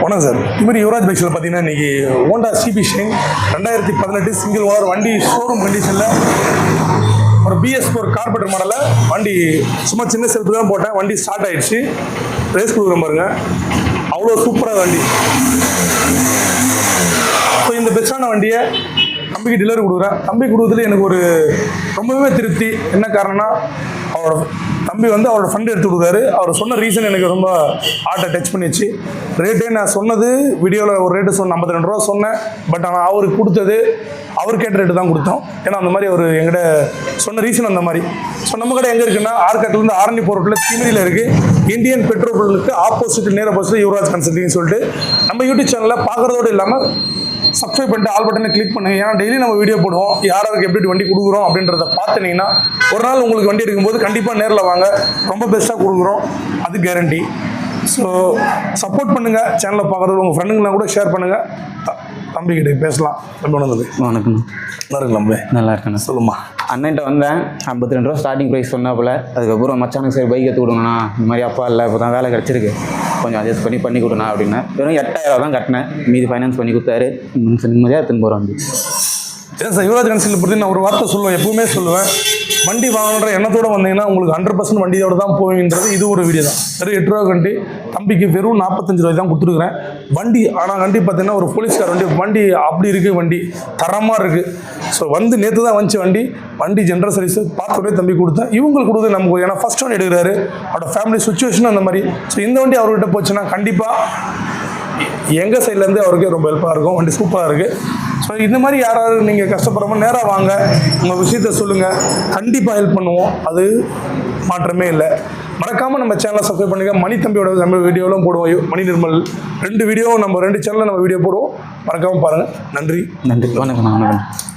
வணக்கம் சார். இதுமாதிரி யுவராஜ் பைக்ஸில் பார்த்தீங்கன்னா இன்றைக்கி Honda CP shine 2018 single owner வண்டி ஷோரூம் கண்டிஷனில் ஒரு BS4 கார்பெட்டர் மாடலில் வண்டி சும்மா சின்ன செல்ஃபு தான் போட்டேன். வண்டி ஸ்டார்ட் ஆகிடுச்சு. ரேஸ் கொடுக்குற பாருங்க, அவ்வளோ சூப்பராக வண்டி. ஸோ இந்த பெஸ்ட்டான வண்டியை தம்பிக்கு டெலிவரி கொடுக்குறேன். தம்பி கொடுக்குறதுல எனக்கு ஒரு ரொம்பவே திருப்தி. என்ன காரணம்னா, அவரோட தம்பி அவரோட ஃபண்ட் எடுத்து கொடுக்குறாரு. அவர் சொன்ன ரீசன் எனக்கு ரொம்ப ஹார்ட்டை டச் பண்ணிச்சு. ரேட்டே நான் சொன்னது வீடியோவில் ஒரு ரேட்டு 52 ரூபா சொன்னேன். பட் ஆனால் அவருக்கு கொடுத்தது அவர் கேட்ட ரேட்டு தான் கொடுத்தோம். ஏன்னா அந்த மாதிரி அவர் எங்கிட்ட சொன்ன ரீசன் அந்த மாதிரி. ஸோ நம்ம கடை எங்கே இருக்குன்னா, ஆர்காட்டிலேருந்து ஆரணி போகிறதுல தீமரியில் இருக்குது. இந்தியன் பெட்ரோல் பங்க்கு ஆப்போசிட் நேர் ஆப்போசிட் யுவராஜ் கன்சல்டிங்னு சொல்லிட்டு நம்ம யூடியூப் சேனலில் பார்க்குறதோடு இல்லாமல் சப்ஸ்கிரைப் பண்ணிட்டு ஆல் பட்டனை கிளிக் பண்ணுங்க. ஏன்னா டெய்லி நம்ம வீடியோ போடுவோம், யாருக்கு எப்படி வண்டி கொடுக்குறோம் அப்படின்றத பார்த்துனீங்கன்னா ஒரு நாள் உங்களுக்கு வண்டி எடுக்கும்போது கண்டிப்பாக நேரில் வாங்க, ரொம்ப பெஸ்ட்டாக கொடுக்குறோம், அது கேரண்டி. ஸோ சப்போர்ட் பண்ணுங்கள். சேனலை பார்க்குறது உங்கள் ஃப்ரெண்டுங்களாம் கூட ஷேர் பண்ணுங்கள். தம்பிக்கிட்ட பேசலாம். வணக்கம். நல்லா இருக்குங்களா? நல்லா இருக்கேண்ணா. சொல்லுமா. அண்ணன்ட்ட வந்தேன். 52 ரூபா ஸ்டார்டிங் ப்ரைஸ் சொன்னாப்புல. அதுக்கப்புறம் மச்சானுக்கு சரி பைக் எடுத்து கொடுங்கண்ணா, இந்த மாதிரி அப்பா இல்லை இப்போ தான் வேலை கிடச்சிருக்கு, கொஞ்சம் அட்ஜஸ்ட் பண்ணி கொடுண்ணா அப்படின்னா வெறும் 8000 தான் கட்டினேன். மீதி ஃபைனான்ஸ் பண்ணி கொடுத்தாரு. நிம்மதியாக எடுத்துன்னு போகிறோம். ஏன் சார், யுவராஜ் கன்சல்டிங் பற்றி நான் ஒரு வார்த்தை சொல்லுவேன், எப்பவுமே சொல்லுவேன். வண்டி வாங்கணுன்ற எண்ணத்தோடு வந்தீங்கன்னா உங்களுக்கு 100% வண்டியோட தான் போவீன்றது இது ஒரு வீடியோ தான். வெறும் 8 ரூபா வண்டி தம்பிக்கு வெறும் 45 ரூபாய் தான் கொடுத்துருக்குறேன். வண்டி ஆனால் வண்டி பார்த்தீங்கன்னா ஒரு போலீஸ்கார் வண்டி அப்படி இருக்குது. வண்டி தரமாக இருக்குது. ஸோ நேற்று தான் வந்துச்சு வண்டி ஜென்ரல் சர்வீஸ் பார்த்தோடனே தம்பி கொடுத்தேன். இவங்களுக்கு கொடுத்து நமக்கு ஏன்னா ஃபஸ்ட் வண்டி எடுக்கிறாரு, அவரோட ஃபேமிலி சுச்சுவேஷன் அந்த மாதிரி. ஸோ இந்த வண்டி அவர்கிட்ட போச்சுன்னா கண்டிப்பாக எங்கள் சைட்லேருந்து அவருக்கு ரொம்ப ஹெல்ப்பாக இருக்கும். வண்டி சூப்பராக இருக்குது. ஸோ இந்த மாதிரி யாராவது நீங்கள் கஷ்டப்படுறோமோ நேராக வாங்க, உங்கள் விஷயத்த சொல்லுங்கள், கண்டிப்பாக ஹெல்ப் பண்ணுவோம். அது மாற்றமே இல்லை. மறக்காமல் நம்ம சேனலை சப்ஸ்கிரைப் பண்ணுங்க. மணி தம்பியோட நம்ம வீடியோலாம் போடுவோம். மணி நிர்மல் 2 வீடியோ நம்ம 2 சேனலில் நம்ம வீடியோ போடுவோம். மறக்காமல் பாருங்கள். நன்றி. வணக்கம்.